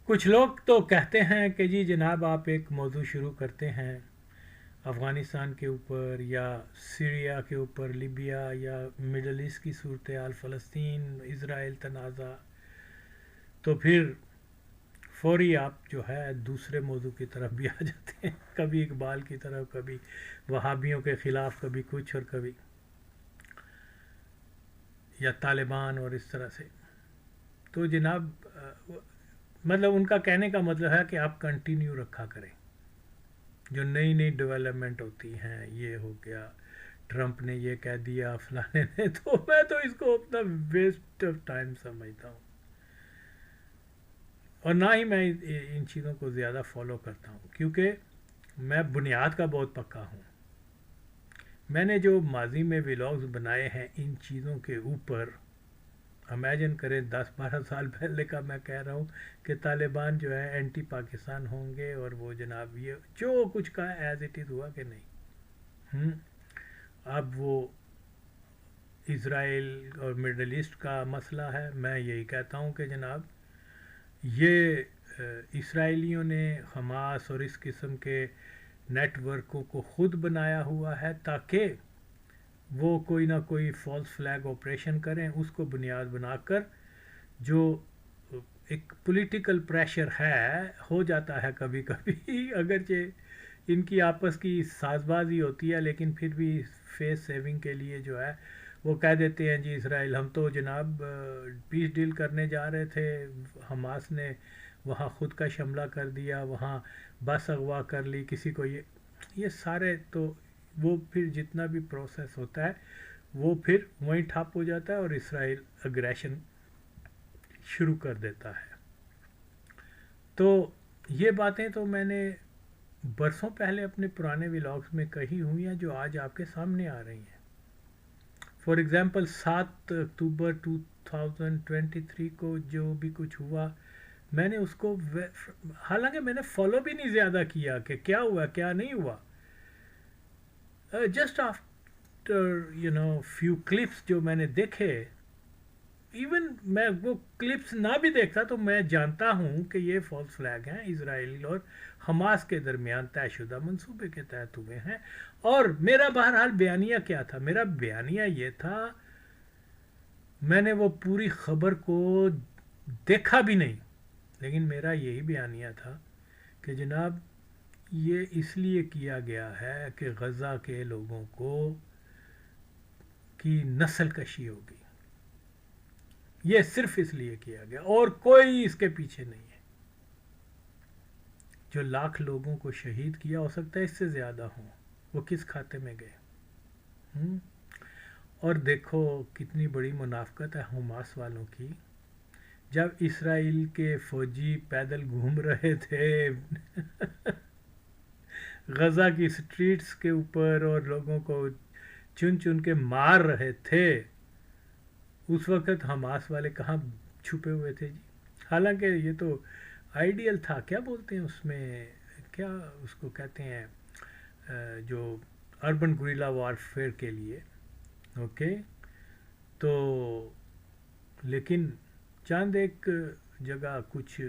کچھ لوگ تو کہتے ہیں کہ جی جناب آپ ایک موضوع شروع کرتے ہیں افغانستان کے اوپر یا سیریا کے اوپر، لیبیا یا مڈل ایسٹ کی صورتحال، فلسطین اسرائیل تنازع، تو پھر فوری آپ جو ہے دوسرے موضوع کی طرف بھی آ جاتے ہیں، کبھی اقبال کی طرف، کبھی وہابیوں کے خلاف، کبھی کچھ اور کبھی یا طالبان اور اس طرح سے. تو جناب مطلب ان کا کہنے کا مطلب ہے کہ آپ کنٹینیو رکھا کریں، جو نئی نئی ڈیولپمنٹ ہوتی ہیں، یہ ہو گیا ٹرمپ نے یہ کہہ دیا فلانے نے، تو میں تو اس کو اپنا ویسٹ آف ٹائم سمجھتا ہوں، اور نہ ہی میں ان چیزوں کو زیادہ فالو کرتا ہوں، کیونکہ میں بنیاد کا بہت پکا ہوں. میں نے جو ماضی میں ولاگز بنائے ہیں ان چیزوں کے اوپر، امیجن کریں 10-12 سال پہلے کا میں کہہ رہا ہوں کہ طالبان جو ہے اینٹی پاکستان ہوں گے، اور وہ جناب یہ جو کچھ کہا ایز اٹ از ہوا کہ نہیں. اب وہ اسرائیل اور مڈل ایسٹ کا مسئلہ ہے، میں یہی کہتا ہوں کہ جناب یہ اسرائیلیوں نے حماس اور اس قسم کے نیٹ ورکوں کو خود بنایا ہوا ہے تاکہ وہ کوئی نہ کوئی فالس فلیگ آپریشن کریں، اس کو بنیاد بنا کر جو ایک پولیٹیکل پریشر ہے ہو جاتا ہے کبھی کبھی، اگرچہ ان کی آپس کی ساز بازی ہوتی ہے، لیکن پھر بھی فیس سیونگ کے لیے جو ہے وہ کہہ دیتے ہیں جی اسرائیل ہم تو جناب پیس ڈیل کرنے جا رہے تھے، حماس نے وہاں خود کا شملہ کر دیا، وہاں بس اغوا کر لی کسی کو، یہ سارے تو وہ پھر جتنا بھی پروسیس ہوتا ہے وہ پھر وہیں ٹھپ ہو جاتا ہے اور اسرائیل اگریشن شروع کر دیتا ہے. تو یہ باتیں تو میں نے برسوں پہلے اپنے پرانے ولاگز میں کہی ہوئی ہیں جو آج آپ کے سامنے آ رہی ہیں. فار ایگزامپل 7 اکتوبر 2023 کو جو بھی کچھ ہوا، میں نے اس کو حالانکہ میں نے فالو بھی نہیں زیادہ کیا کہ کیا ہوا کیا نہیں ہوا، جسٹ آفٹر فیو کلپس جو میں نے دیکھے، ایون میں وہ کلپس نہ بھی دیکھتا تو میں جانتا ہوں کہ یہ فالس فلیگ ہیں، اسرائیل اور حماس کے درمیان طے شدہ منصوبے کے تحت ہوئے ہیں. اور میرا بہرحال بیانیہ کیا تھا؟ میرا بیانیہ یہ تھا، میں نے وہ پوری خبر کو دیکھا بھی نہیں، لیکن میرا یہی بیانیہ تھا کہ جناب یہ اس لیے کیا گیا ہے کہ غزہ کے لوگوں کو کی نسل کشی ہوگی، یہ صرف اس لیے کیا گیا اور کوئی اس کے پیچھے نہیں ہے. جو 1,00,000 لوگوں کو شہید کیا، ہو سکتا ہے اس سے زیادہ ہوں، وہ کس کھاتے میں گئے؟ اور دیکھو کتنی بڑی منافقت ہے حماس والوں کی، جب اسرائیل کے فوجی پیدل گھوم رہے تھے غزہ کی سٹریٹس کے اوپر اور لوگوں کو چن چن کے مار رہے تھے، اس وقت حماس والے کہاں چھپے ہوئے تھے جی؟ حالانکہ یہ تو آئیڈیل تھا، کیا بولتے ہیں اس میں، کیا اس کو کہتے ہیں جو اربن گوریلا وارفیئر کے لیے، اوکے. تو لیکن چاند ایک جگہ کچھ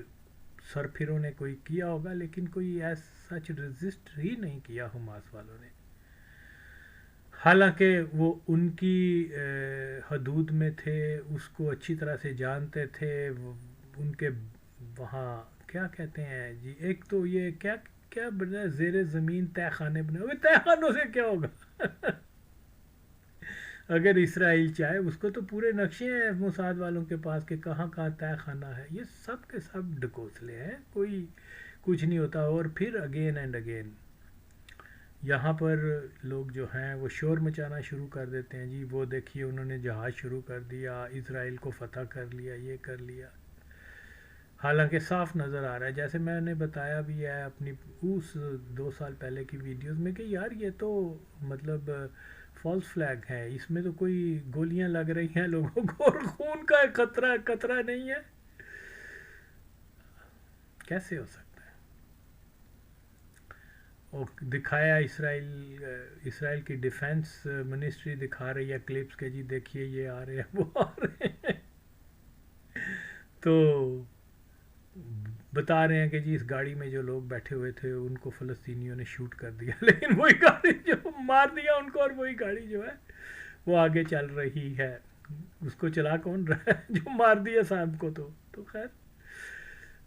سرفروں نے کوئی کیا ہوگا، لیکن کوئی ایز سچ رزسٹ ہی نہیں کیا حماس والوں نے، حالانکہ وہ ان کی حدود میں تھے، اس کو اچھی طرح سے جانتے تھے. ان کے وہاں کیا کہتے ہیں جی، ایک تو یہ کیا کیا بنا زیر زمین تہ خانے بنے ہوئے، تہ خانوں سے کیا ہوگا اگر اسرائیل چاہے، اس کو تو پورے نقشے ہیں موساد والوں کے پاس کہ کہاں کہاں تہ خانہ ہے. یہ سب کے سب ڈکوسلے ہیں، کوئی کچھ نہیں ہوتا. اور پھر اگین اینڈ اگین یہاں پر لوگ جو ہیں وہ شور مچانا شروع کر دیتے ہیں جی، وہ دیکھیے انہوں نے جہاز شروع کر دیا، اسرائیل کو فتح کر لیا، یہ کر لیا. حالانکہ صاف نظر آ رہا ہے، جیسے میں نے بتایا بھی ہے اپنی اس 2 سال پہلے کی ویڈیوز میں، کہ یار یہ تو مطلب فالس فلیگ ہے، اس میں تو کوئی گولیاں لگ رہی ہیں لوگوں کو اور خون کا قطرہ نہیں ہے. کیسے ہو سکتا؟ اور دکھایا اسرائیل کی ڈیفنس منسٹری دکھا رہی ہے کلپس کے جی دیکھیے یہ آ رہے ہیں وہ آ رہے ہیں. تو بتا رہے ہیں کہ جی اس گاڑی میں جو لوگ بیٹھے ہوئے تھے ان کو فلسطینیوں نے شوٹ کر دیا، لیکن وہی گاڑی جو مار دیا ان کو، اور وہی گاڑی جو ہے وہ آگے چل رہی ہے. اس کو چلا کون رہا ہے؟ جو مار دیا صاحب کو. تو خیر،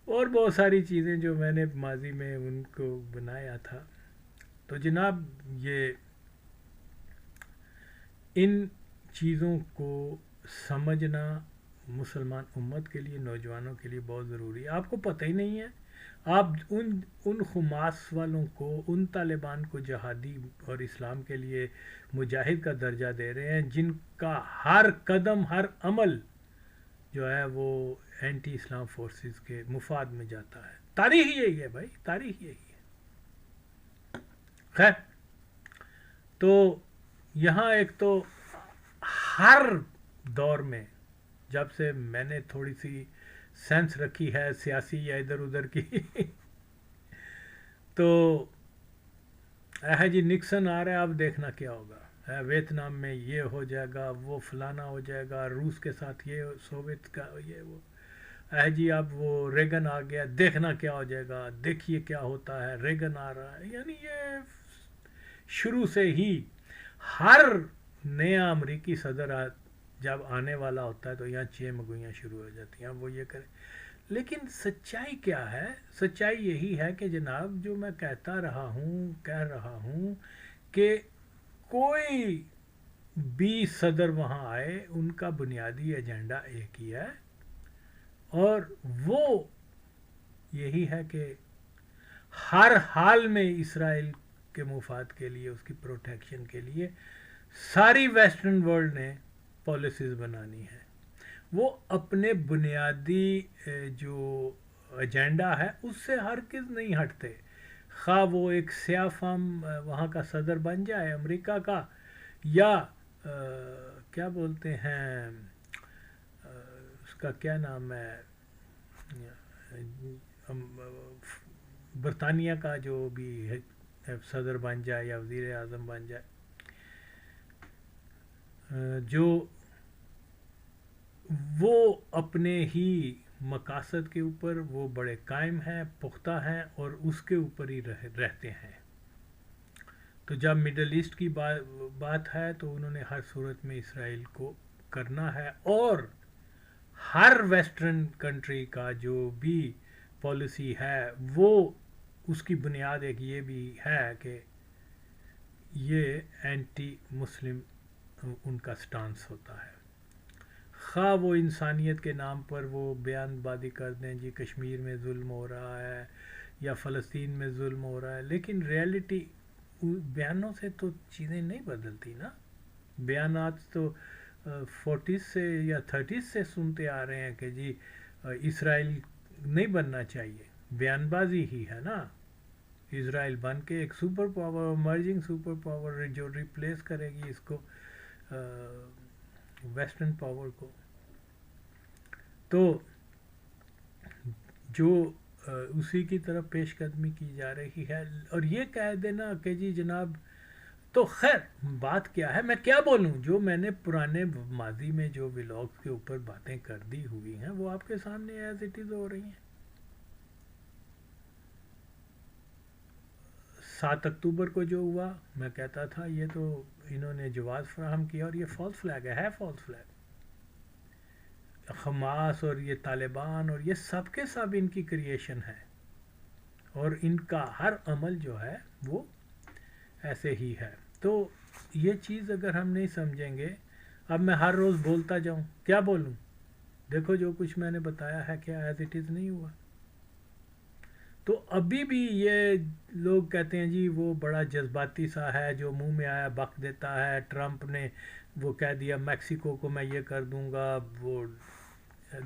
اور بہت ساری چیزیں جو میں نے ماضی میں ان کو بنایا تھا. تو جناب یہ ان چیزوں کو سمجھنا مسلمان امت کے لیے، نوجوانوں کے لیے بہت ضروری ہے. آپ کو پتہ ہی نہیں ہے، آپ ان حماس والوں کو، ان طالبان کو جہادی اور اسلام کے لیے مجاہد کا درجہ دے رہے ہیں، جن کا ہر قدم، ہر عمل جو ہے وہ اینٹی اسلام فورسز کے مفاد میں جاتا ہے. تاریخ یہی ہے بھائی، تاریخ یہی ہے. خیر، تو یہاں ایک تو ہر دور میں، جب سے میں نے تھوڑی سی سینس رکھی ہے سیاسی یا ادھر ادھر کی تو جی نکسن آ رہا ہے، اب دیکھنا کیا ہوگا. ویتنام میں یہ ہو جائے گا، وہ فلانا ہو جائے گا، روس کے ساتھ یہ، سوویت کا یہ وہ. جی اب وہ ریگن آ گیا، دیکھنا کیا ہو جائے گا، دیکھیے کیا ہوتا ہے، ریگن آ رہا ہے. یعنی یہ شروع سے ہی ہر نیا امریکی صدر جب آنے والا ہوتا ہے تو یہاں چھ مگوئیاں شروع ہو جاتی ہیں، وہ یہ کرے. لیکن سچائی کیا ہے؟ سچائی یہی ہے کہ جناب، جو میں کہہ رہا ہوں کہ کوئی بھی صدر وہاں آئے، ان کا بنیادی ایجنڈا ایک ہی ہے، اور وہ یہی ہے کہ ہر حال میں اسرائیل کے مفاد کے لیے، اس کی پروٹیکشن کے لیے ساری ویسٹرن ورلڈ نے پالیسیز بنانی ہے. وہ اپنے بنیادی جو ایجنڈا ہے اس سے ہرگز نہیں ہٹتے، خواہ وہ ایک سیاہ فام وہاں کا صدر بن جائے امریکہ کا، یا کیا بولتے ہیں اس کا کیا نام ہے، برطانیہ کا جو بھی صدر بن جائے یا وزیر اعظم بن جائے، جو وہ اپنے ہی مقاصد کے اوپر وہ بڑے قائم ہیں، پختہ ہیں، اور اس کے اوپر ہی رہتے ہیں. تو جب مڈل ایسٹ کی بات ہے تو انہوں نے ہر صورت میں اسرائیل کو کرنا ہے، اور ہر ویسٹرن کنٹری کا جو بھی پالیسی ہے وہ اس کی بنیاد ایک یہ بھی ہے کہ یہ اینٹی مسلم ان کا سٹانس ہوتا ہے. خواہ وہ انسانیت کے نام پر وہ بیان بازی کر دیں جی کشمیر میں ظلم ہو رہا ہے یا فلسطین میں ظلم ہو رہا ہے، لیکن ریئلٹی بیانوں سے تو چیزیں نہیں بدلتی نا. بیانات تو 40s سے یا 30s سے سنتے آ رہے ہیں کہ جی اسرائیل نہیں بننا چاہیے. بیان بازی ہی ہے نا. اسرائیل بن کے ایک super power, emerging super power جو ریپلیس کرے گی اس کو، ویسٹرن پاور کو. تو جو اسی کی طرف پیش قدمی کی جا رہی ہے، اور یہ کہہ دینا کہ جی جناب، تو خیر بات کیا ہے، میں کیا بولوں، جو میں نے پرانے ماضی میں جو ولاگز کے اوپر باتیں کر دی ہوئی ہیں وہ آپ کے سامنے ایز اٹ از ہو رہی ہیں. 7 اکتوبر کو جو ہوا، میں کہتا تھا یہ تو انہوں نے جواز فراہم کیا، اور یہ فالس فلیگ ہے فالس فلیگ. حماس اور یہ طالبان اور یہ سب کے سب ان کی کریشن ہے، اور ان کا ہر عمل جو ہے وہ ایسے ہی ہے. تو یہ چیز اگر ہم نہیں سمجھیں گے، اب میں ہر روز بولتا جاؤں، کیا بولوں، دیکھو جو کچھ میں نے بتایا ہے کیا ایز اٹ از نہیں ہوا. تو ابھی بھی یہ لوگ کہتے ہیں جی وہ بڑا جذباتی سا ہے، جو منہ میں آیا بک دیتا ہے. ٹرمپ نے وہ کہہ دیا میکسیکو کو میں یہ کر دوں گا، وہ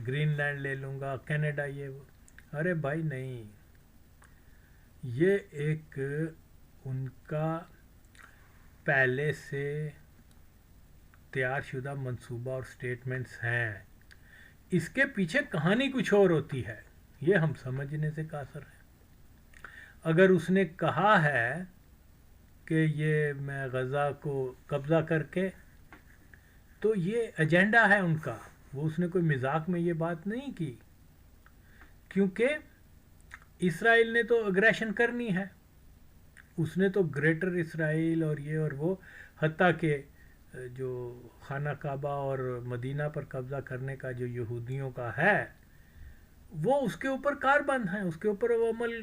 گرین لینڈ لے لوں گا، کینیڈا یہ وہ. ارے بھائی نہیں، یہ ایک ان کا پہلے سے تیار شدہ منصوبہ اور سٹیٹمنٹس ہیں. اس کے پیچھے کہانی کچھ اور ہوتی ہے، یہ ہم سمجھنے سے قاصر ہیں. اگر اس نے کہا ہے کہ یہ میں غزہ کو قبضہ کر کے، تو یہ ایجنڈا ہے ان کا، وہ اس نے کوئی مذاق میں یہ بات نہیں کی. کیونکہ اسرائیل نے تو اگریشن کرنی ہے، اس نے تو گریٹر اسرائیل اور یہ اور وہ، حتیٰ کہ جو خانہ کعبہ اور مدینہ پر قبضہ کرنے کا جو یہودیوں کا ہے وہ اس کے اوپر کار بند ہیں، اس کے اوپر وہ عمل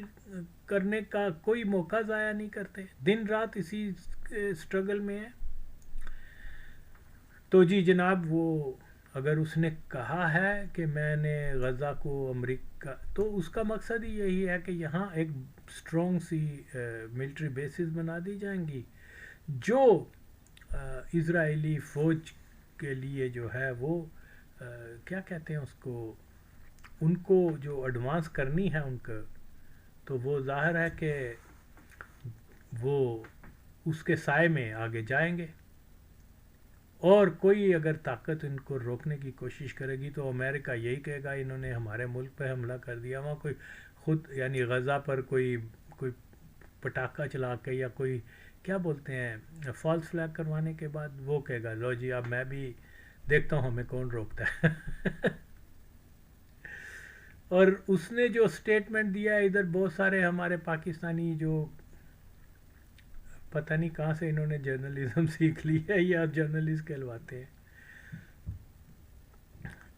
کرنے کا کوئی موقع ضائع نہیں کرتے، دن رات اسی اسٹرگل میں ہے۔ تو جی جناب، وہ اگر اس نے کہا ہے کہ میں نے غزہ کو امریکہ، تو اس کا مقصد ہی یہی ہے کہ یہاں ایک اسٹرانگ سی ملٹری بیسز بنا دی جائیں گی جو اسرائیلی فوج کے لیے جو ہے وہ کیا کہتے ہیں اس کو، ان کو جو ایڈوانس کرنی ہے ان کا، تو وہ ظاہر ہے کہ وہ اس کے سائے میں آگے جائیں گے، اور کوئی اگر طاقت ان کو روکنے کی کوشش کرے گی تو امریکہ یہی کہے گا انہوں نے ہمارے ملک پہ حملہ کر دیا، وہاں کوئی خود یعنی غزہ پر کوئی پٹاخہ چلا کے یا کوئی کیا بولتے ہیں فالس فلیگ کروانے کے بعد وہ کہے گا لو جی اب میں بھی دیکھتا ہوں ہمیں کون روکتا ہے۔ اور اس نے جو سٹیٹمنٹ دیا ہے، ادھر بہت سارے ہمارے پاکستانی جو پتہ نہیں کہاں سے انہوں نے جرنلزم سیکھ لی ہے یا جرنلسٹ کہلواتے ہیں،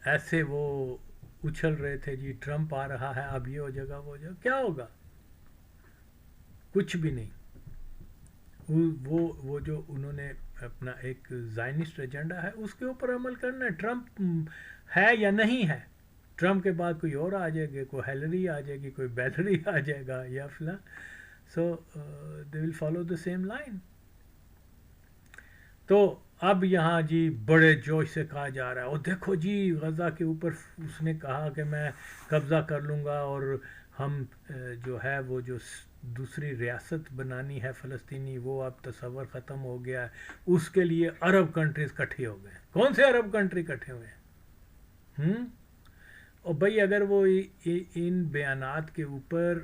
ایسے وہ اچھل رہے تھے جی ٹرمپ آ رہا ہے اب یہ ہو جائے گا وہ ہو جائے گا، کیا ہوگا؟ کچھ بھی نہیں۔ وہ جو انہوں نے اپنا ایک زائنسٹ ایجنڈا ہے اس کے اوپر عمل کرنا ہے، ٹرمپ ہے یا نہیں ہے، ٹرمپ کے بعد کوئی اور آ جائے گا، کوئی ہیلری آ جائے گی، کوئی بیلری آ جائے گا یا فلاں، so they will follow the same line. تو اب یہاں جی بڑے جوش سے کہا جا رہا ہے اور دیکھو جی غزہ کے اوپر اس نے کہا کہ میں قبضہ کر لوں گا اور ہم جو ہے وہ جو دوسری ریاست بنانی ہے فلسطینی وہ اب تصور ختم ہو گیا ہے، اس کے لیے عرب کنٹریز کٹھے ہو گئے۔ کون سے عرب کنٹری کٹھے ہوئے ہیں؟ اور بھائی اگر وہ ان بیانات کے اوپر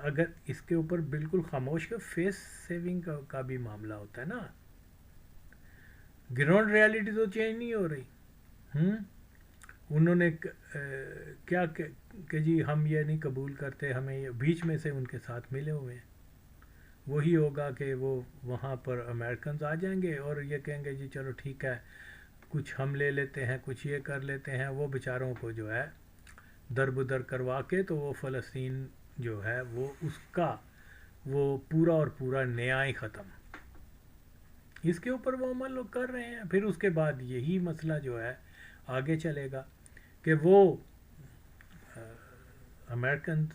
اگر اس کے اوپر بالکل خاموش ہے، فیس سیونگ کا بھی معاملہ ہوتا ہے نا، گراؤنڈ ریالٹی تو چینج نہیں ہو رہی۔ انہوں نے کیا کہ جی ہم یہ نہیں قبول کرتے، ہمیں یہ بیچ میں سے ان کے ساتھ ملے ہوئے ہیں، وہی ہوگا کہ وہ وہاں پر امریکنز آ جائیں گے اور یہ کہیں گے جی چلو ٹھیک ہے کچھ ہم لے لیتے ہیں، کچھ یہ کر لیتے ہیں، وہ بیچاروں کو جو ہے دربدر کروا کے تو وہ فلسطین جو ہے وہ اس کا وہ پورا اور پورا نیا ہی ختم، اس کے اوپر وہ عمل لوگ کر رہے ہیں۔ پھر اس کے بعد یہی مسئلہ جو ہے آگے چلے گا کہ وہ امریکن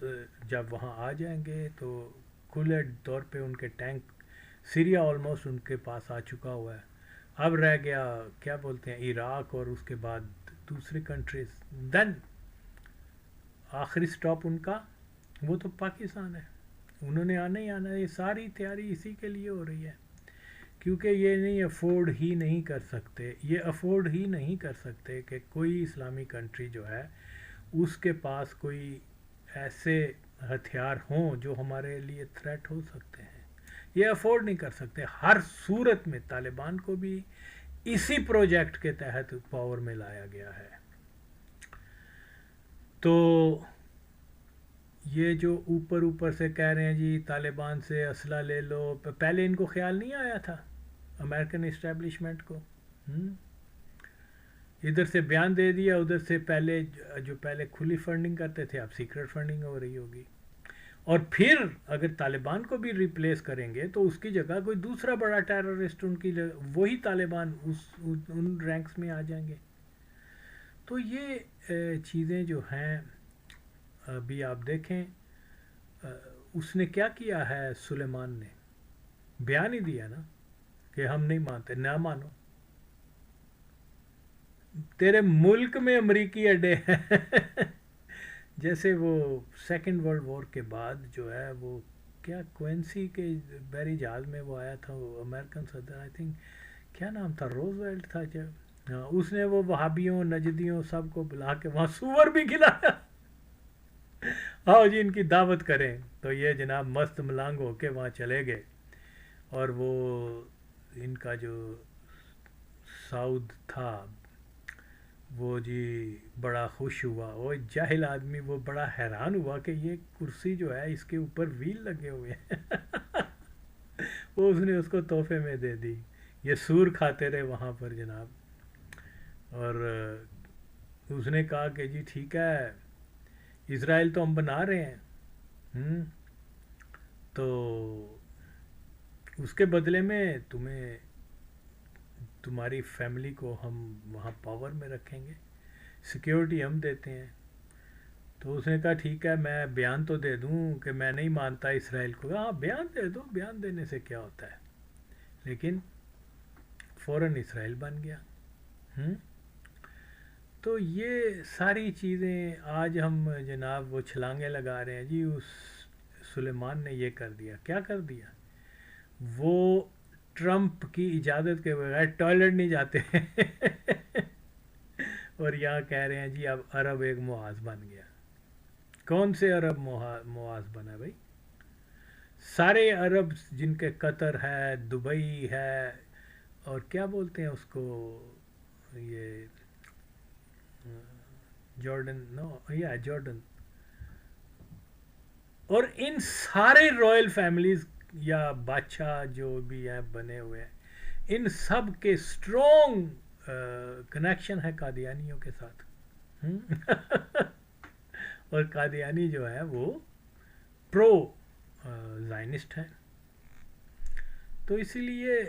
جب وہاں آ جائیں گے تو کھلے طور پہ ان کے ٹینک، سیریا آلموسٹ ان کے پاس آ چکا ہوا ہے، اب رہ گیا کیا بولتے ہیں عراق اور اس کے بعد دوسری کنٹریز، دین آخری سٹاپ ان کا وہ تو پاکستان ہے، انہوں نے آنا ہی آنا ہے، یہ ساری تیاری اسی کے لیے ہو رہی ہے، کیونکہ یہ نہیں افورڈ ہی نہیں کر سکتے، یہ افورڈ ہی نہیں کر سکتے کہ کوئی اسلامی کنٹری جو ہے اس کے پاس کوئی ایسے ہتھیار ہوں جو ہمارے لیے تھریٹ ہو سکتے ہیں، یہ افورڈ نہیں کر سکتے۔ ہر صورت میں طالبان کو بھی اسی پروجیکٹ کے تحت پاور میں لایا گیا ہے۔ تو یہ جو اوپر سے کہہ رہے ہیں جی طالبان سے اسلحہ لے لو، پہلے ان کو خیال نہیں آیا تھا امریکن اسٹیبلشمنٹ کو، ادھر سے بیان دے دیا، ادھر سے پہلے جو پہلے کھلی فنڈنگ کرتے تھے اب سیکرٹ فنڈنگ ہو رہی ہوگی، اور پھر اگر طالبان کو بھی ریپلیس کریں گے تو اس کی جگہ کوئی دوسرا بڑا ٹیررسٹ ان کی وہی طالبان ان رینکس میں آ جائیں گے۔ تو یہ چیزیں جو ہیں ابھی آپ دیکھیں اس نے کیا کیا ہے، سلیمان نے بیان ہی دیا نا کہ ہم نہیں مانتے، نہ مانو، تیرے ملک میں امریکی اڈے ہیں۔ جیسے وہ سیکنڈ ورلڈ وار کے بعد جو ہے وہ کیا کوئنسی کے بحری جہاز میں وہ آیا تھا وہ امریکن صدر، آئی تھنک کیا نام تھا، روزویلٹ تھا جب، اس نے وہ وہابیوں نجدیوں سب کو بلا کے وہاں سور بھی کھلایا، آؤ جی ان کی دعوت کریں، تو یہ جناب مست ملانگ ہو کے وہاں چلے گئے، اور وہ ان کا جو سعود تھا وہ جی بڑا خوش ہوا، وہ جاہل آدمی وہ بڑا حیران ہوا کہ یہ کرسی جو ہے اس کے اوپر ویل لگے ہوئے ہیں وہ اس نے اس کو تحفے میں دے دی. یہ سور کھاتے رہے وہاں پر جناب. اور اس نے کہا کہ جی ٹھیک ہے، اسرائیل تو ہم بنا رہے ہیں، ہم، تو اس کے بدلے میں تمہیں، تمہاری فیملی کو ہم وہاں پاور میں رکھیں گے، سیکیورٹی ہم دیتے ہیں. تو اس نے کہا ٹھیک ہے، میں بیان تو دے دوں کہ میں نہیں مانتا اسرائیل کو. ہاں بیان دے دو، بیان دینے سے کیا ہوتا ہے. لیکن فوراً اسرائیل بن گیا. ہم؟ تو یہ ساری چیزیں آج ہم جناب وہ چھلانگیں لگا رہے ہیں جی اس سلیمان نے یہ کر دیا. کیا کر دیا؟ وہ ٹرمپ کی اجازت کے بغیر ٹوائلٹ نہیں جاتے اور یہاں کہہ رہے ہیں جی اب عرب ایک محاذ بن گیا. کون سے عرب محاذ بنا بھائی؟ سارے عرب جن کے قطر ہے، دبئی ہے، اور کیا بولتے ہیں اس کو، یہ جارڈن، نو یا جارڈن، اور ان سارے رائل فیملیز یا بادشاہ جو بھی ہیں بنے ہوئے ہیں، ان سب کے اسٹرانگ کنیکشن ہے قادیانیوں کے ساتھ. اور قادیانی جو ہے وہ پرو زائنسٹ ہیں. تو اسی لیے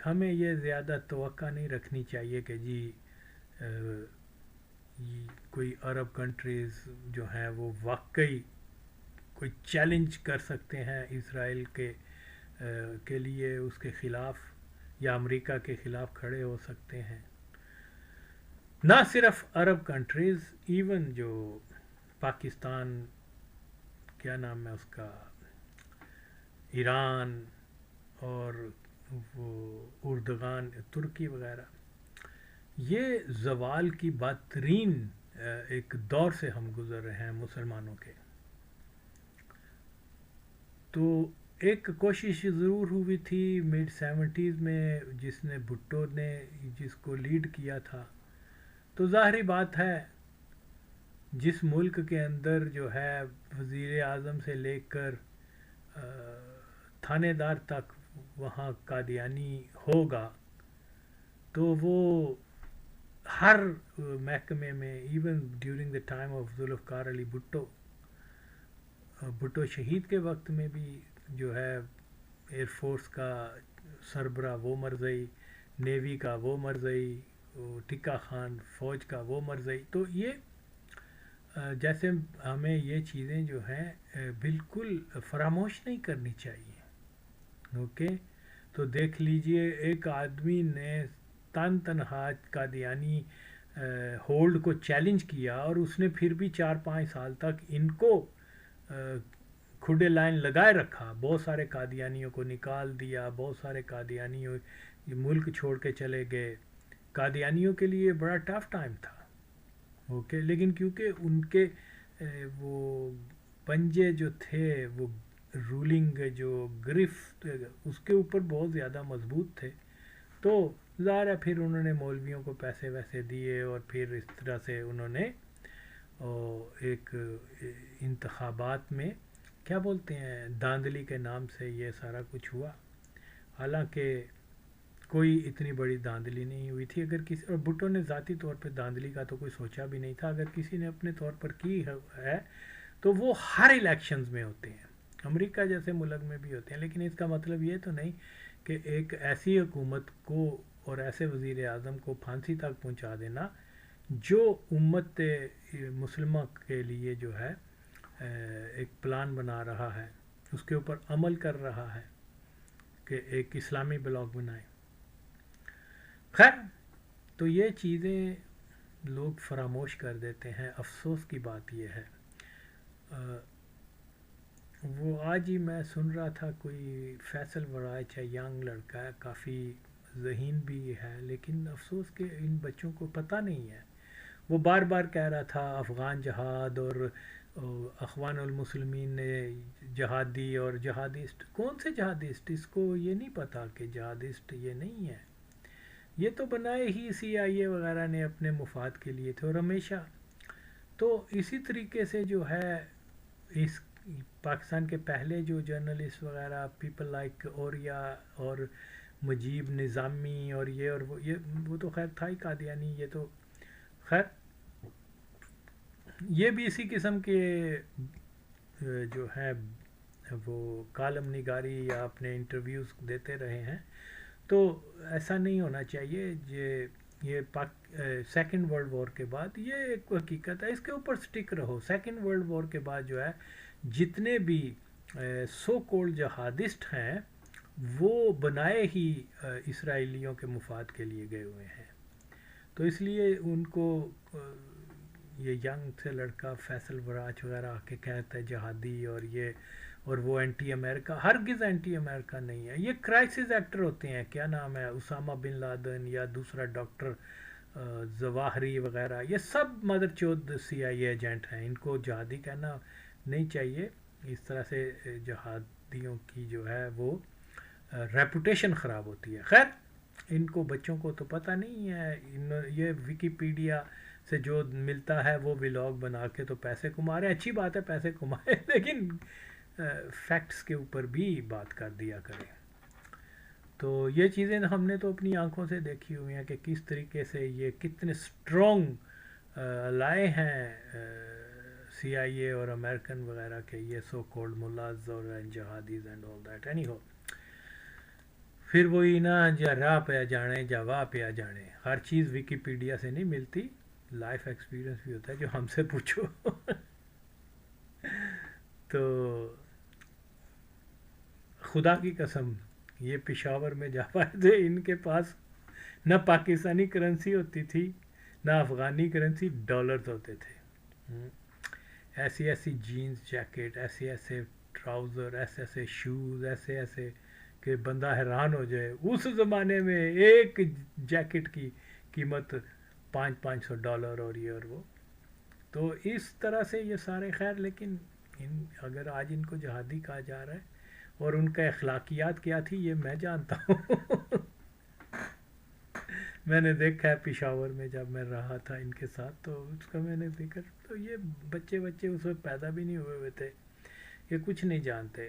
ہمیں یہ زیادہ توقع نہیں رکھنی چاہیے کہ جی کوئی عرب کنٹریز جو ہیں وہ واقعی کوئی چیلنج کر سکتے ہیں اسرائیل کے لیے، اس کے خلاف، یا امریکہ کے خلاف کھڑے ہو سکتے ہیں. نہ صرف عرب کنٹریز، ایون جو پاکستان، کیا نام ہے اس کا، ایران، اور وہ اردگان، ترکی وغیرہ، یہ زوال کی بدترین ایک دور سے ہم گزر رہے ہیں مسلمانوں کے. تو ایک کوشش ضرور ہوئی تھی مڈ سیونٹیز میں، جس نے بھٹو نے جس کو لیڈ کیا تھا. تو ظاہری بات ہے جس ملک کے اندر جو ہے وزیر اعظم سے لے کر تھانے دار تک وہاں قادیانی ہوگا، تو وہ ہر محکمے میں، even during the time of Zulfikar Ali Bhutto, Bhutto شہید کے وقت میں بھی جو ہے ایئر فورس کا سربراہ وہ مرزئی، نیوی کا وہ مرزئی، ٹکا خان فوج کا وہ مرزئی. تو یہ جیسے ہمیں یہ چیزیں جو ہیں بالکل فراموش نہیں کرنی چاہیے. اوکے، تو دیکھ لیجئے ایک آدمی نے تنہا قادیانی ہولڈ کو چیلنج کیا، اور اس نے پھر بھی 4-5 سال تک ان کو کھڈے لائن لگائے رکھا. بہت سارے قادیانیوں کو نکال دیا، بہت سارے قادیانیوں ملک چھوڑ کے چلے گئے. قادیانیوں کے لیے بڑا ٹف ٹائم تھا. اوکے، لیکن کیونکہ ان کے وہ پنجے جو تھے، وہ رولنگ جو گرفت اس کے اوپر بہت زیادہ مضبوط تھے، تو ظاہر ہے پھر انہوں نے مولویوں کو پیسے ویسے دیے، اور پھر اس طرح سے انہوں نے ایک انتخابات میں کیا بولتے ہیں دھاندلی کے نام سے یہ سارا کچھ ہوا. حالانکہ کوئی اتنی بڑی دھاندلی نہیں ہوئی تھی. اگر کسی، اور بھٹو نے ذاتی طور پہ دھاندلی کا تو کوئی سوچا بھی نہیں تھا. اگر کسی نے اپنے طور پر کی ہے تو وہ ہر الیکشنز میں ہوتے ہیں، امریکہ جیسے ملک میں بھی ہوتے ہیں. لیکن اس کا مطلب یہ تو نہیں کہ ایک ایسی حکومت کو اور ایسے وزیر اعظم کو پھانسی تک پہنچا دینا جو امت مسلمہ کے لیے جو ہے ایک پلان بنا رہا ہے، اس کے اوپر عمل کر رہا ہے کہ ایک اسلامی بلاک بنائے. خیر، تو یہ چیزیں لوگ فراموش کر دیتے ہیں. افسوس کی بات یہ ہے. وہ آج ہی میں سن رہا تھا، کوئی فیصل ورائچ ہے، ینگ لڑکا ہے، کافی ذہین بھی ہے، لیکن افسوس کہ ان بچوں کو پتہ نہیں ہے. وہ بار بار کہہ رہا تھا افغان جہاد، اور اخوان المسلمین نے جہادی اور جہادسٹ. کون سے جہادسٹ؟ اس کو یہ نہیں پتہ کہ جہادسٹ یہ نہیں ہے. یہ تو بنائے ہی CIA وغیرہ نے اپنے مفاد کے لیے تھے، اور ہمیشہ تو اسی طریقے سے جو ہے اس پاکستان کے پہلے جو جرنلسٹ وغیرہ پیپل لائک اوریا اور مجیب نظامی اور یہ اور وہ تو خیر تھا ہی قادیانی، یہ تو خیر یہ بھی اسی قسم کے جو ہے وہ کالم نگاری یا اپنے انٹرویوز دیتے رہے ہیں. تو ایسا نہیں ہونا چاہیے. یہ سیکنڈ ورلڈ وار کے بعد یہ ایک حقیقت ہے، اس کے اوپر سٹک رہو. سیکنڈ ورلڈ وار کے بعد جو ہے جتنے بھی سو کولڈ جہادسٹ ہیں وہ بنائے ہی اسرائیلیوں کے مفاد کے لیے گئے ہوئے ہیں. تو اس لیے ان کو یہ ینگ سے لڑکا فیصل وراج وغیرہ آ کے کہتا ہے جہادی اور یہ اور وہ اینٹی امریکہ، ہرگز اینٹی امریکہ نہیں ہے. یہ کرائسس ایکٹر ہوتے ہیں، کیا نام ہے، اسامہ بن لادن یا دوسرا ڈاکٹر ظواہری وغیرہ، یہ سب مدر چود CIA ایجنٹ ہیں. ان کو جہادی کہنا نہیں چاہیے. اس طرح سے جہادیوں کی جو ہے وہ ریپوٹیشن خراب ہوتی ہے. خیر ان کو بچوں کو تو پتہ نہیں ہے، یہ ویکیپیڈیا سے جو ملتا ہے وہ ولاگ بنا کے تو پیسے کما رہے ہیں. اچھی بات ہے پیسے کمائے، لیکن فیکٹس کے اوپر بھی بات کر دیا کریں. تو یہ چیزیں ہم نے تو اپنی آنکھوں سے دیکھی ہوئی ہیں کہ کس طریقے سے یہ کتنے اسٹرانگ لائے ہیں CIA اور امریکن وغیرہ کے یہ سو کولڈ ملاز اور جہادیز اینڈ آل دیٹ. اینی ہو پھر وہی نا جا راہ پہ جانے جا واہ پہ جانے، ہر چیز ویکیپیڈیا سے نہیں ملتی، لائف ایکسپیرینس بھی ہوتا ہے جو ہم سے پوچھو. تو خدا کی قسم یہ پشاور میں جا پائے تھے، ان کے پاس نہ پاکستانی کرنسی ہوتی تھی نہ افغانی کرنسی، ڈالرز ہوتے تھے. ایسی ایسی جینز جیکٹ، ایسے ایسے ٹراؤزر، ایسے ایسے شوز، ایسے ایسے کہ بندہ حیران ہو جائے. اس زمانے میں ایک جیکٹ کی قیمت $500 اور یہ اور وہ. تو اس طرح سے یہ سارے خیر. لیکن اگر آج ان کو جہادی کہا جا رہا ہے اور ان کا اخلاقیات کیا تھی یہ میں جانتا ہوں. میں نے دیکھا ہے پشاور میں جب میں رہا تھا ان کے ساتھ تو اس کا میں نے ذکر، تو یہ بچے اس وقت پیدا بھی نہیں ہوئے ہوئے تھے، یہ کچھ نہیں جانتے.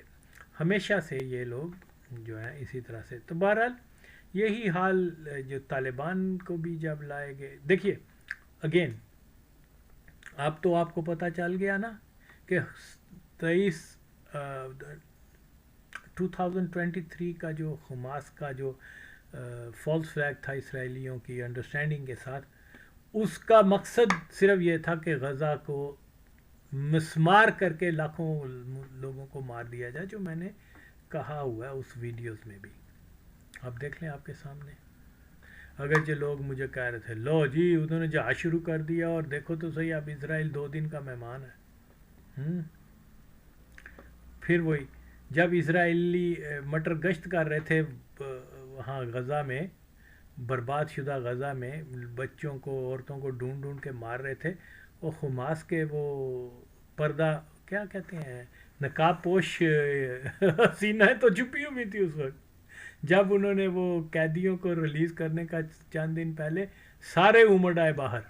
ہمیشہ سے یہ لوگ جو ہیں اسی طرح سے. تو بہرحال یہی حال جو طالبان کو بھی جب لائے گئے. دیکھیے اگین آپ کو پتہ چل گیا نا کہ 2023 کا جو حماس کا جو فالس فلیگ تھا اسرائیلیوں کی انڈرسٹینڈنگ کے ساتھ، اس کا مقصد صرف یہ تھا کہ غزہ کو مسمار کر کے لاکھوں لوگوں کو مار دیا جائے، جو میں نے کہا ہوا ہے اس ویڈیوز میں بھی. آپ دیکھ لیں آپ کے سامنے. اگر جو لوگ مجھے کہہ رہے تھے لو جی انہوں نے جہاز شروع کر دیا اور دیکھو تو صحیح اب اسرائیل 2 دن کا مہمان ہے. پھر وہی جب اسرائیلی مٹر گشت کر رہے تھے وہاں غزہ میں، برباد شدہ غزہ میں، بچوں کو عورتوں کو ڈھونڈ کے مار رہے تھے، وہ حماس کے وہ پردہ کیا کہتے ہیں نقاب پوش حسینہ تو چھپی ہوئی تھی اس وقت. جب انہوں نے وہ قیدیوں کو ریلیز کرنے کا چند دن پہلے سارے امڑ آئے باہر،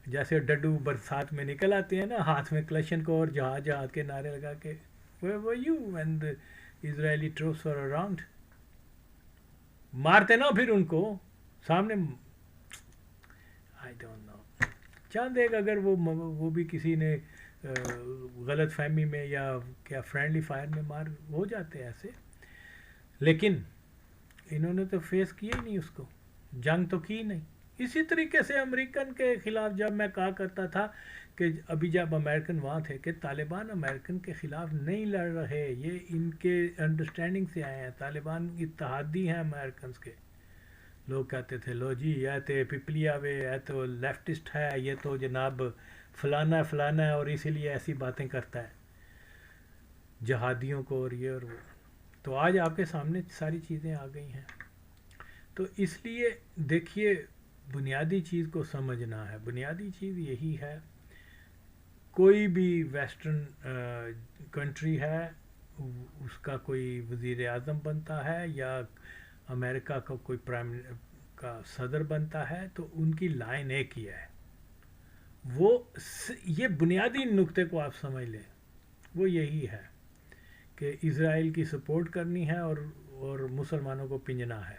جیسے ڈڈو برسات میں نکل آتے ہیں نا ہاتھ میں کلشن کو اور جہاز کے نعرے لگا کے. Where were you when the Israeli troops were around؟ مارتے نا پھر ان کو سامنے. I don't know. چاند ایک اگر وہ بھی کسی نے غلط فہمی میں یا کیا فرینڈلی فائر میں مار ہو جاتے ایسے، لیکن انہوں نے تو فیس کیا ہی نہیں اس کو، جنگ تو کی نہیں. اسی طریقے سے امریکن کے خلاف جب میں کہا کرتا تھا کہ ابھی جب امریکن وہاں تھے کہ طالبان امریکن کے خلاف نہیں لڑ رہے، یہ ان کے انڈرسٹینڈنگ سے آئے ہیں، طالبان اتحادی ہیں امریکنز کے. لوگ کہتے تھے لو جی یہ تو پپلیا وے ہے تو لیفٹسٹ ہے، یہ تو جناب فلانا فلانا ہے اور اسی لیے ایسی باتیں کرتا ہے جہادیوں کو اور یہ اور وہ. تو آج آپ کے سامنے ساری چیزیں آ گئی ہیں. تو اس لیے دیکھیے بنیادی چیز کو سمجھنا ہے. بنیادی چیز یہی ہے، کوئی بھی ویسٹرن کنٹری ہے اس کا کوئی وزیر اعظم بنتا ہے یا امریکہ کا کوئی پرائم کا صدر بنتا ہے تو ان کی لائن ایک ہی ہے، وہ یہ بنیادی نقطے کو آپ سمجھ لیں، وہ یہی ہے کہ اسرائیل کی سپورٹ کرنی ہے اور مسلمانوں کو پنجنا ہے،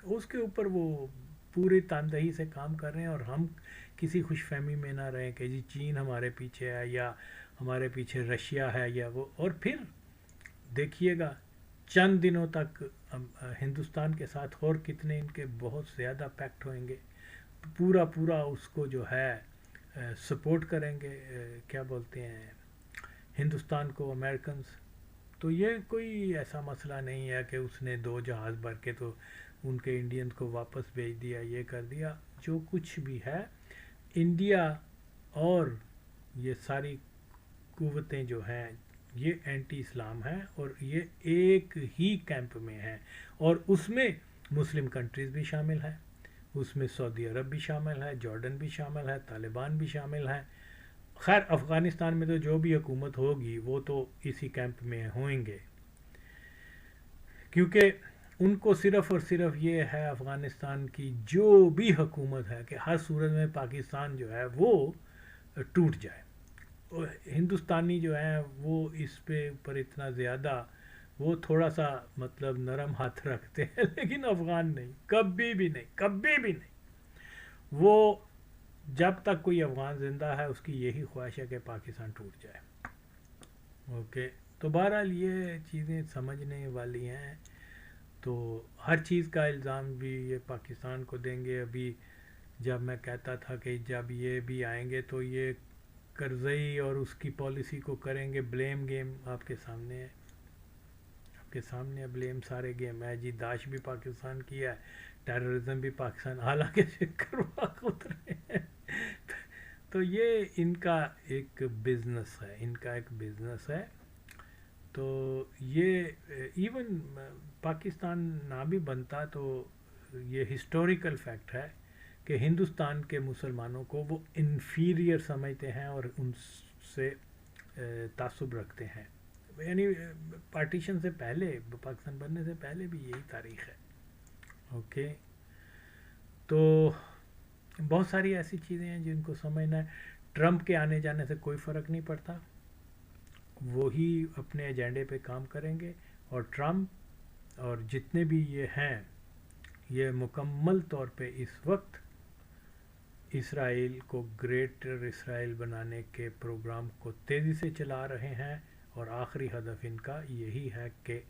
اس کے اوپر وہ پوری تاندہی سے کام کر رہے ہیں، اور ہم کسی خوش فہمی میں نہ رہیں کہ جی چین ہمارے پیچھے ہے یا ہمارے پیچھے رشیا ہے یا وہ، اور پھر دیکھیے گا چند دنوں تک ہندوستان کے ساتھ اور کتنے ان کے بہت زیادہ پیکٹ ہوئیں گے، پورا اس کو جو ہے سپورٹ کریں گے، کیا بولتے ہیں ہندوستان کو امریکنز. تو یہ کوئی ایسا مسئلہ نہیں ہے کہ اس نے 2 جہاز بھر کے تو ان کے انڈینز کو واپس بھیج دیا، یہ کر دیا. جو کچھ بھی ہے انڈیا اور یہ ساری قوتیں جو ہیں یہ اینٹی اسلام ہیں، اور یہ ایک ہی کیمپ میں ہیں، اور اس میں مسلم کنٹریز بھی شامل ہیں، اس میں سعودی عرب بھی شامل ہے، جارڈن بھی شامل ہے، طالبان بھی شامل ہیں. خیر افغانستان میں تو جو بھی حکومت ہوگی وہ تو اسی کیمپ میں ہوئیں گے، کیونکہ ان کو صرف اور صرف یہ ہے افغانستان کی جو بھی حکومت ہے کہ ہر صورت میں پاکستان جو ہے وہ ٹوٹ جائے. ہندوستانی جو ہیں وہ اس پہ اوپر اتنا زیادہ وہ تھوڑا سا مطلب نرم ہاتھ رکھتے ہیں، لیکن افغان نہیں، کبھی بھی نہیں. وہ جب تک کوئی افغان زندہ ہے اس کی یہی خواہش ہے کہ پاکستان ٹوٹ جائے. اوکے، تو بہرحال یہ چیزیں سمجھنے والی ہیں. تو ہر چیز کا الزام بھی یہ پاکستان کو دیں گے. ابھی جب میں کہتا تھا کہ جب یہ بھی آئیں گے تو یہ کرزئی اور اس کی پالیسی کو کریں گے بلیم گیم، آپ کے سامنے ہے، آپ کے سامنے بلیم سارے گیم ہے جی. داعش بھی پاکستان کی ہے، ٹیررزم بھی پاکستان، حالانکہ کروا خود رہے ہیں. تو یہ ان کا ایک بزنس ہے. تو یہ ایون پاکستان نہ بھی بنتا تو یہ ہسٹوریکل فیکٹ ہے کہ ہندوستان کے مسلمانوں کو وہ انفیریئر سمجھتے ہیں اور ان سے تعصب رکھتے ہیں. یعنی پارٹیشن سے پہلے، پاکستان بننے سے پہلے بھی یہی تاریخ ہے. اوکے، تو بہت ساری ایسی چیزیں ہیں جن کو سمجھنا ہے. ٹرمپ کے آنے جانے سے کوئی فرق نہیں پڑتا، وہی اپنے ایجنڈے پہ کام کریں گے، اور ٹرمپ اور جتنے بھی یہ ہیں یہ مکمل طور پہ اس وقت اسرائیل کو گریٹر اسرائیل بنانے کے پروگرام کو تیزی سے چلا رہے ہیں، اور آخری ہدف ان کا یہی ہے کہ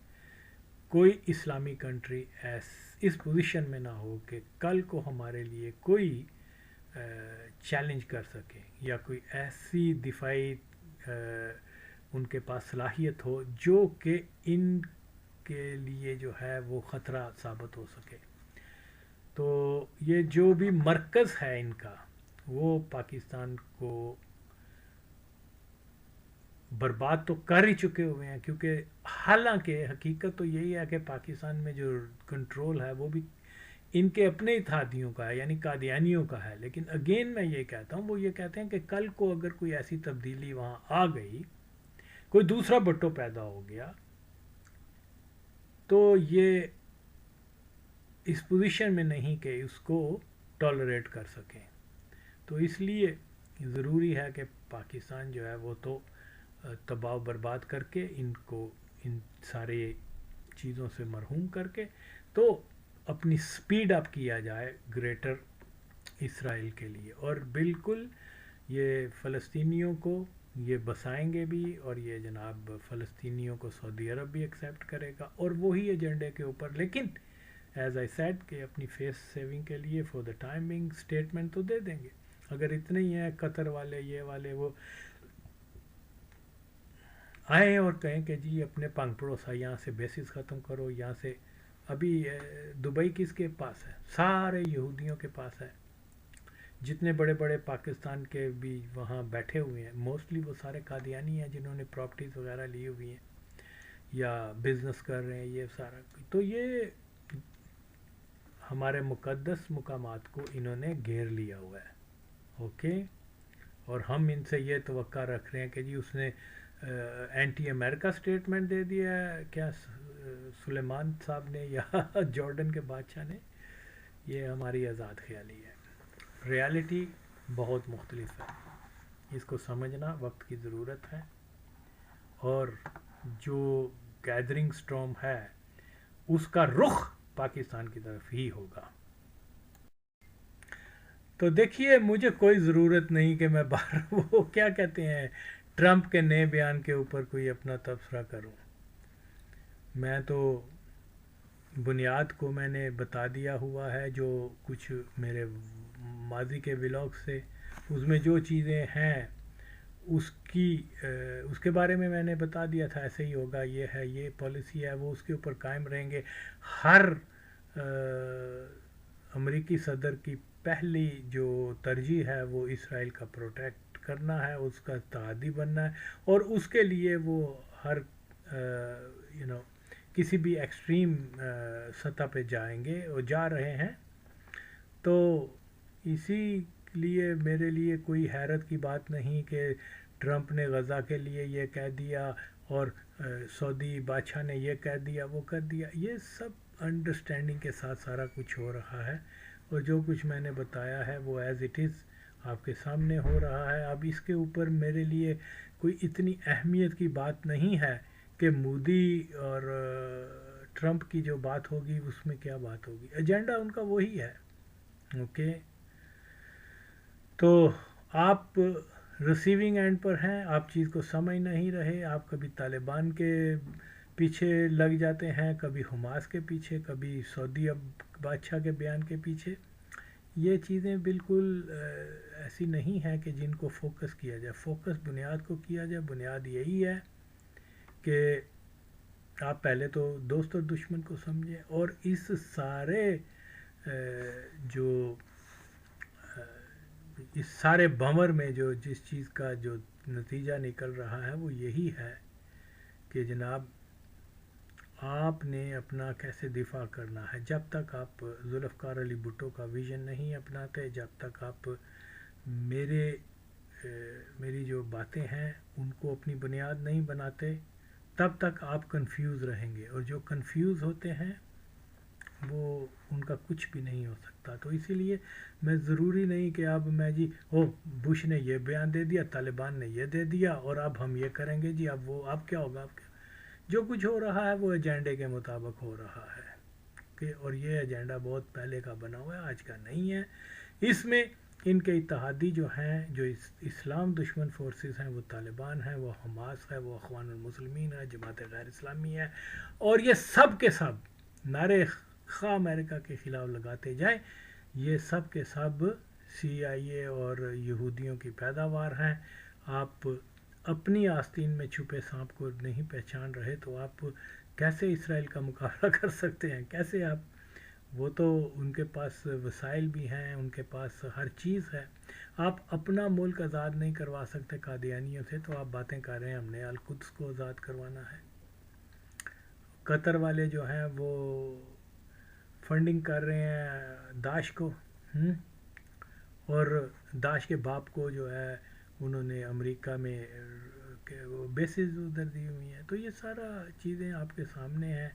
کوئی اسلامی کنٹری اس پوزیشن میں نہ ہو کہ کل کو ہمارے لیے کوئی چیلنج کر سکے، یا کوئی ایسی دفاعی ان کے پاس صلاحیت ہو جو کہ ان کے لیے جو ہے وہ خطرہ ثابت ہو سکے. تو یہ جو بھی مرکز ہے ان کا وہ پاکستان کو برباد تو کر ہی چکے ہوئے ہیں، کیونکہ حالانکہ حقیقت تو یہی ہے کہ پاکستان میں جو کنٹرول ہے وہ بھی ان کے اپنے اتحادیوں کا ہے، یعنی قادیانیوں کا ہے. لیکن اگین میں یہ کہتا ہوں، وہ یہ کہتے ہیں کہ کل کو اگر کوئی ایسی تبدیلی وہاں آ گئی، کوئی دوسرا بٹو پیدا ہو گیا، تو یہ اس پوزیشن میں نہیں کہ اس کو ٹالریٹ کر سکیں. تو اس لیے ضروری ہے کہ پاکستان جو ہے وہ تو تباہ و برباد کر کے ان کو ان سارے چیزوں سے مرحوم کر کے تو اپنی سپیڈ اپ کیا جائے گریٹر اسرائیل کے لیے. اور بالکل یہ فلسطینیوں کو یہ بسائیں گے بھی، اور یہ جناب فلسطینیوں کو سعودی عرب بھی ایکسیپٹ کرے گا، اور وہی ایجنڈے کے اوپر. لیکن ایز آئی سیڈ کہ اپنی فیس سیونگ کے لیے فور دا ٹائمنگ اسٹیٹمنٹ تو دے دیں گے. اگر اتنے ہی ہیں قطر والے، یہ والے، وہ آئیں اور کہیں کہ جی اپنے پنگ پڑوسا یہاں سے بیسز ختم کرو، یہاں سے. ابھی دبئی کس کے پاس ہے؟ سارے یہودیوں کے پاس ہے. جتنے بڑے بڑے پاکستان کے بھی وہاں بیٹھے ہوئے ہیں موسٹلی وہ سارے قادیانی ہیں جنہوں نے پراپرٹیز وغیرہ لی ہوئی ہیں یا بزنس کر رہے ہیں، یہ سارا. تو یہ ہمارے مقدس مقامات کو انہوں نے گھیر لیا ہوا ہے. اوکے، اور ہم ان سے یہ توقع رکھ رہے ہیں کہ جی اس نے اینٹی امریکہ سٹیٹمنٹ دے دیا ہے، کیا سلیمان صاحب نے یا جارڈن کے بادشاہ نے، یہ ہماری آزاد خیالی ہے۔ ریالٹی بہت مختلف ہے، اس کو سمجھنا وقت کی ضرورت ہے، اور جو گیدرنگ سٹارم ہے اس کا رخ پاکستان کی طرف ہی ہوگا۔ تو دیکھیے، مجھے کوئی ضرورت نہیں کہ میں باہر وہ کیا کہتے ہیں ٹرمپ کے نئے بیان کے اوپر کوئی اپنا تبصرہ کروں۔ میں تو بنیاد کو میں نے بتا دیا ہوا ہے، جو کچھ میرے ماضی کے ولاگ سے اس میں جو چیزیں ہیں اس کے بارے میں نے بتا دیا تھا، ایسے ہی ہوگا، یہ ہے، یہ پالیسی ہے، وہ اس کے اوپر قائم رہیں گے۔ ہر امریکی صدر کی پہلی جو ترجیح ہے وہ اسرائیل کا پروٹیکٹ کرنا ہے، اس کا اتحادی بننا ہے، اور اس کے لیے وہ ہر کسی بھی ایکسٹریم سطح پہ جائیں گے اور جا رہے ہیں۔ تو اسی لیے میرے لیے کوئی حیرت کی بات نہیں کہ ٹرمپ نے غزہ کے لیے یہ کہہ دیا، اور سعودی بادشاہ نے یہ کہہ دیا، وہ کر دیا۔ یہ سب انڈرسٹینڈنگ کے ساتھ سارا کچھ ہو رہا ہے، اور جو کچھ میں نے بتایا ہے وہ ایز اٹ از آپ کے سامنے ہو رہا ہے۔ اب اس کے اوپر میرے لیے کوئی اتنی اہمیت کی بات نہیں ہے کہ مودی اور ٹرمپ کی جو بات ہوگی اس میں کیا بات ہوگی، ایجنڈا ان کا وہی ہے۔ اوکے، تو آپ ریسیونگ اینڈ پر ہیں، آپ چیز کو سمجھ نہیں رہے، آپ کبھی طالبان کے پیچھے لگ جاتے ہیں، کبھی حماس کے پیچھے، کبھی سعودی بادشاہ کے بیان کے پیچھے۔ یہ چیزیں بالکل ایسی نہیں ہیں کہ جن کو فوکس کیا جائے۔ فوکس بنیاد کو کیا جائے۔ بنیاد یہی ہے کہ آپ پہلے تو دوست اور دشمن کو سمجھیں، اور اس سارے بمر میں جس چیز کا جو نتیجہ نکل رہا ہے وہ یہی ہے کہ جناب آپ نے اپنا کیسے دفاع کرنا ہے۔ جب تک آپ ذوالفقار علی بھٹو کا ویژن نہیں اپناتے، جب تک آپ میری جو باتیں ہیں ان کو اپنی بنیاد نہیں بناتے، تب تک آپ کنفیوز رہیں گے، اور جو کنفیوز ہوتے ہیں وہ ان کا کچھ بھی نہیں ہو سکتا۔ تو اسی لیے میں ضروری نہیں کہ اب میں بش نے یہ بیان دے دیا، طالبان نے یہ دے دیا، اور اب ہم یہ کریں گے جی، اب کیا ہوگا، جو کچھ ہو رہا ہے وہ ایجنڈے کے مطابق ہو رہا ہے کہ، اور یہ ایجنڈا بہت پہلے کا بنا ہوا ہے، آج کا نہیں ہے۔ اس میں ان کے اتحادی جو ہیں، جو اسلام دشمن فورسز ہیں، وہ طالبان ہیں، وہ حماس ہے، وہ اخوان المسلمین ہے، جماعت غیر اسلامی ہے، اور یہ سب کے سب نعرے خواہ امریکہ کے خلاف لگاتے جائیں، یہ سب کے سب CIA اور یہودیوں کی پیداوار ہیں۔ آپ اپنی آستین میں چھپے سانپ کو نہیں پہچان رہے تو آپ کیسے اسرائیل کا مقابلہ کر سکتے ہیں؟ کیسے وہ تو ان کے پاس وسائل بھی ہیں، ان کے پاس ہر چیز ہے۔ آپ اپنا ملک آزاد نہیں کروا سکتے قادیانیوں سے، تو آپ باتیں کر رہے ہیں ہم نے القدس کو آزاد کروانا ہے۔ قطر والے جو ہیں وہ فنڈنگ کر رہے ہیں داعش کو، اور داعش کے باپ کو جو ہے انہوں نے امریکہ میں وہ بیسز ادھر دی ہوئی ہیں۔ تو یہ سارا چیزیں آپ کے سامنے ہیں۔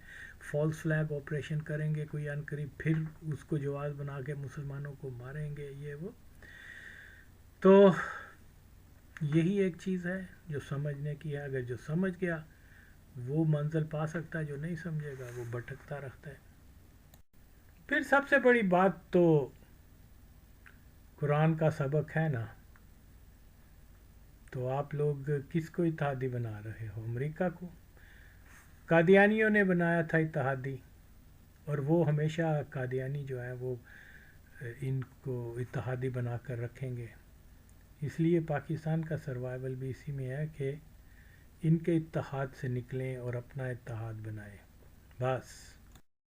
فالس فلیگ آپریشن کریں گے کوئی ان قریب، پھر اس کو جواز بنا کے مسلمانوں کو ماریں گے، یہ وہ۔ تو یہی ایک چیز ہے جو سمجھنے کی ہے۔ اگر جو سمجھ گیا وہ منزل پا سکتا ہے، جو نہیں سمجھے گا وہ بھٹکتا رہتا ہے۔ پھر سب سے بڑی بات تو قرآن کا سبق ہے نا۔ تو آپ لوگ کس کو اتحادی بنا رہے ہو؟ امریکہ کو؟ قادیانیوں نے بنایا تھا اتحادی، اور وہ ہمیشہ قادیانی جو ہیں وہ ان کو اتحادی بنا کر رکھیں گے۔ اس لیے پاکستان کا سروائیول بھی اسی میں ہے کہ ان کے اتحاد سے نکلیں اور اپنا اتحاد بنائیں، بس۔